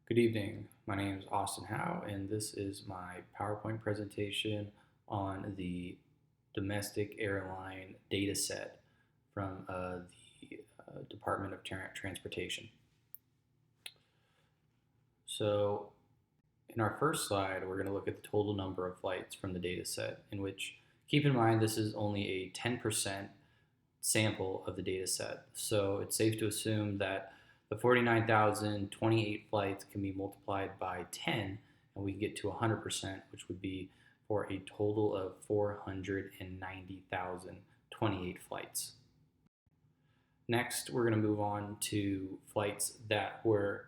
Good evening. My name is Austin Howe, and this is my PowerPoint presentation on the domestic airline data set from the Department of Transportation. So, in our first slide, we're going to look at the total number of flights from the data set, in which, keep in mind, this is only a 10% sample of the data set. So, it's safe to assume that the 49,028 flights can be multiplied by 10, and we get to 100%, which would be for a total of 490,028 flights. Next, we're going to move on to flights that were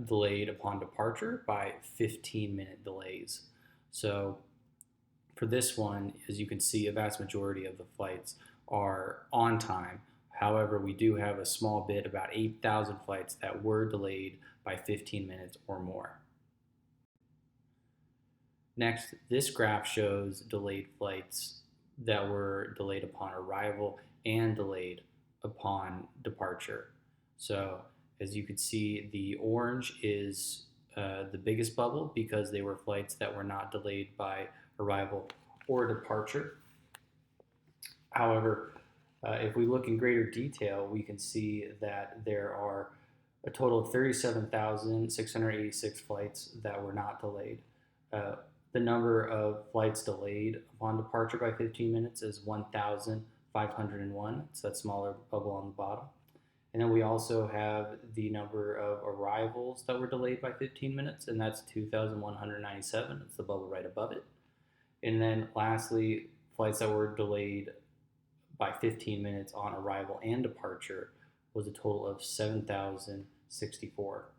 delayed upon departure by 15-minute delays. So for this one, as you can see, a vast majority of the flights are on time. However, we do have a small bit, about 8,000 flights that were delayed by 15 minutes or more. Next, this graph shows delayed flights that were delayed upon arrival and delayed upon departure. So as you can see, the orange is the biggest bubble because they were flights that were not delayed by arrival or departure. However, if we look in greater detail, we can see that there are a total of 37,686 flights that were not delayed. The number of flights delayed upon departure by 15 minutes is 1,501. It's that smaller bubble on the bottom. And then we also have the number of arrivals that were delayed by 15 minutes, and that's 2,197. It's the bubble right above it. And then lastly, flights that were delayed by 15 minutes on arrival and departure was a total of 7,064.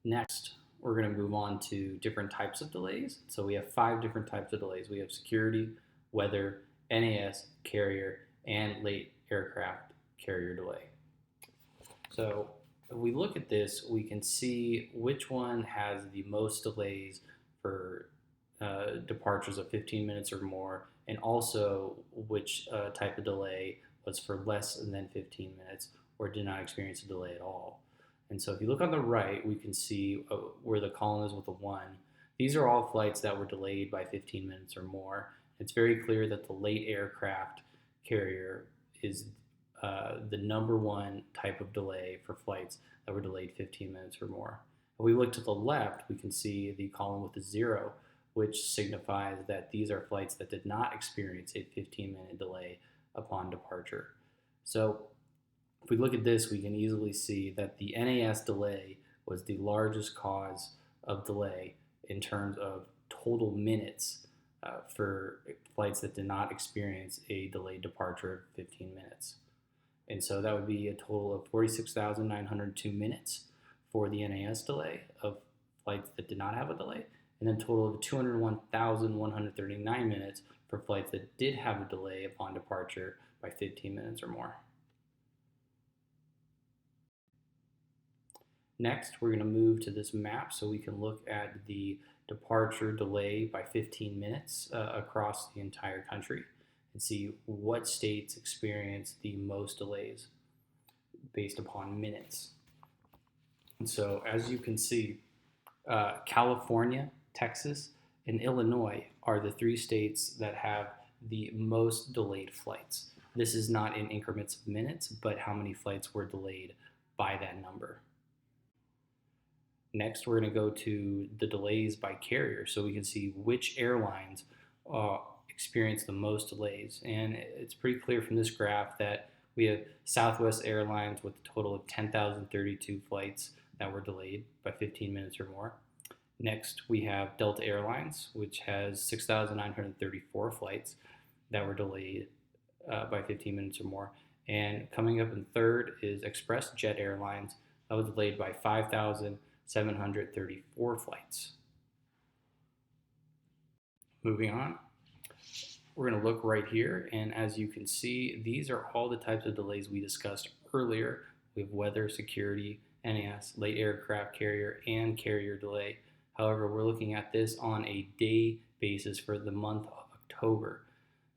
Next, we're going to move on to different types of delays. So we have 5 different types of delays. We have security, weather, NAS, carrier, and late aircraft carrier delay. So if we look at this, we can see which one has the most delays for departures of 15 minutes or more, and also which type of delay was for less than 15 minutes or did not experience a delay at all. And so if you look on the right, we can see where the column is with a 1. These are all flights that were delayed by 15 minutes or more. It's very clear that the late aircraft carrier is the number one type of delay for flights that were delayed 15 minutes or more. If we look to the left, we can see the column with a 0, which signifies that these are flights that did not experience a 15-minute delay upon departure. So if we look at this, we can easily see that the NAS delay was the largest cause of delay in terms of total minutes for flights that did not experience a delayed departure of 15 minutes. And so that would be a total of 46,902 minutes for the NAS delay of flights that did not have a delay, and then a total of 201,139 minutes for flights that did have a delay upon departure by 15 minutes or more. Next, we're going to move to this map so we can look at the departure delay by 15 minutes across the entire country and see what states experience the most delays based upon minutes. And so as you can see, California, Texas, and Illinois are the 3 states that have the most delayed flights. This is not in increments of minutes, but how many flights were delayed by that number. Next, we're going to go to the delays by carrier so we can see which airlines experience the most delays. And it's pretty clear from this graph that we have Southwest Airlines with a total of 10,032 flights that were delayed by 15 minutes or more. Next, we have Delta Airlines, which has 6,934 flights that were delayed by 15 minutes or more. And coming up in third is Express Jet Airlines, that was delayed by 5,734 flights. Moving on, we're going to look right here, and as you can see, these are all the types of delays we discussed earlier. We have weather, security, NAS, late aircraft carrier, and carrier delay. However, we're looking at this on a day basis for the month of October.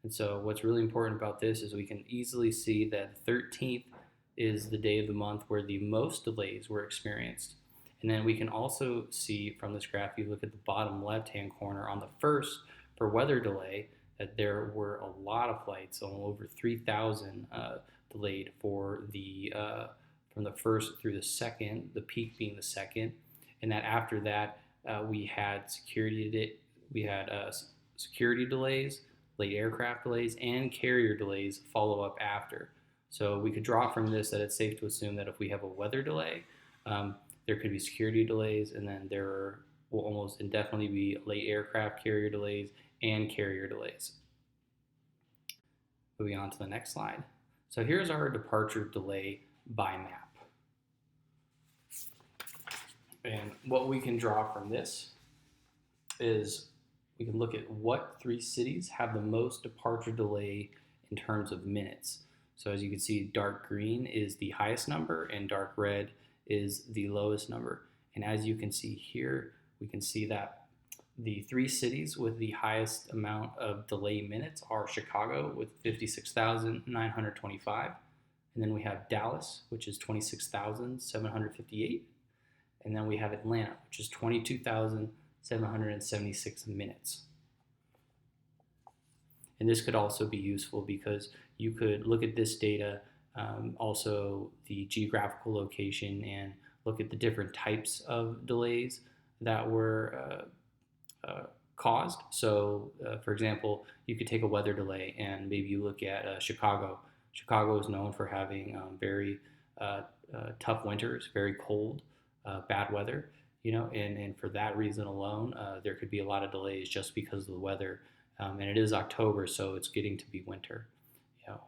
And so what's really important about this is we can easily see that 13th is the day of the month where the most delays were experienced. And then we can also see from this graph, you look at the bottom left-hand corner on the first for weather delay, that there were a lot of flights, over 3,000 delayed for from the first through the second, the peak being the second, and that after that we had security delays, late aircraft delays, and carrier delays follow up after. So we could draw from this that it's safe to assume that if we have a weather delay, there could be security delays, and then there will almost indefinitely be late aircraft carrier delays and carrier delays. Moving on to the next slide. So here's our departure delay by map. And what we can draw from this is we can look at what 3 cities have the most departure delay in terms of minutes. So as you can see, dark green is the highest number and dark red is the lowest number. And as you can see here, we can see that the 3 cities with the highest amount of delay minutes are Chicago with 56,925. And then we have Dallas, which is 26,758. And then we have Atlanta, which is 22,776 minutes. And this could also be useful because you could look at this data, also the geographical location, and look at the different types of delays that were caused. So, for example, you could take a weather delay and maybe you look at Chicago. Chicago is known for having very tough winters, very cold, bad weather, and for that reason alone, there could be a lot of delays just because of the weather. And it is October, so it's getting to be winter.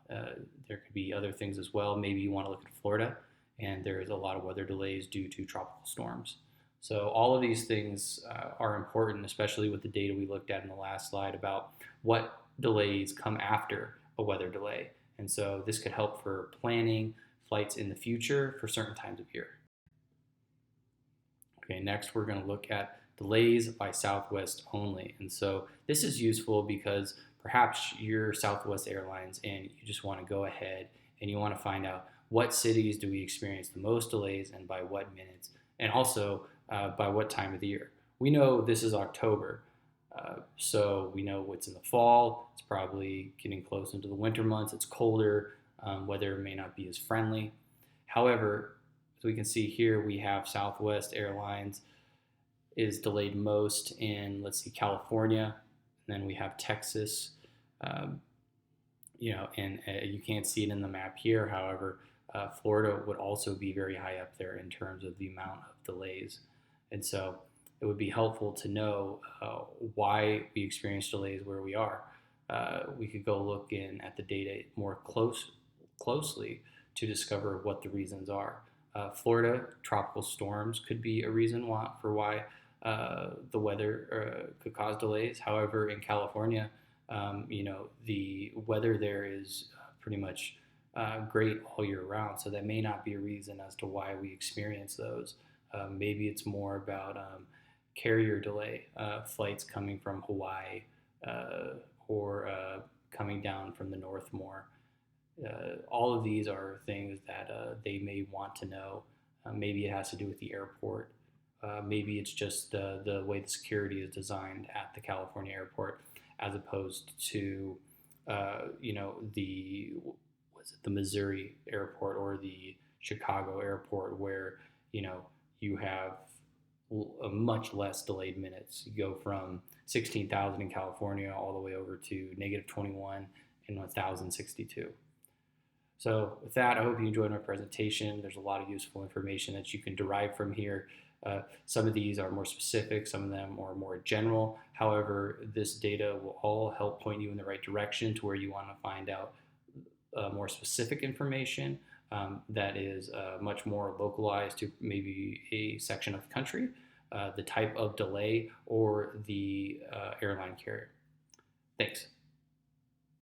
There could be other things as well. Maybe you want to look at Florida, and there is a lot of weather delays due to tropical storms. So all of these things are important, especially with the data we looked at in the last slide about what delays come after a weather delay. And so this could help for planning flights in the future for certain times of year. Okay, next we're going to look at delays by Southwest only. And so this is useful because perhaps you're Southwest Airlines and you just want to go ahead and you want to find out what cities do we experience the most delays and by what minutes, and also by what time of the year. We know this is October, so we know what's in the fall. It's probably getting close into the winter months. It's colder. Weather may not be as friendly. However, as we can see here, we have Southwest Airlines is delayed most in, let's see, California, and then we have Texas, and you can't see it in the map here. However, Florida would also be very high up there in terms of the amount of delays. And so it would be helpful to know why we experience delays where we are. We could go look in at the data more closely to discover what the reasons are. Florida, tropical storms could be a reason why the weather could cause delays. However, in California, the weather there is pretty much great all year round, so that may not be a reason as to why we experience those. Maybe it's more about carrier delay, flights coming from Hawaii or coming down from the north more. All of these are things that they may want to know. Maybe it has to do with the airport. Maybe it's just the way the security is designed at the California airport, as opposed to the Missouri airport or the Chicago airport, where you have a much less delayed minutes. You go from 16,000 in California all the way over to -21 and 1,062. So with that, I hope you enjoyed my presentation. There's a lot of useful information that you can derive from here. Some of these are more specific, some of them are more general. However, this data will all help point you in the right direction to where you want to find out more specific information that is much more localized to maybe a section of the country, the type of delay, or the airline carrier. Thanks.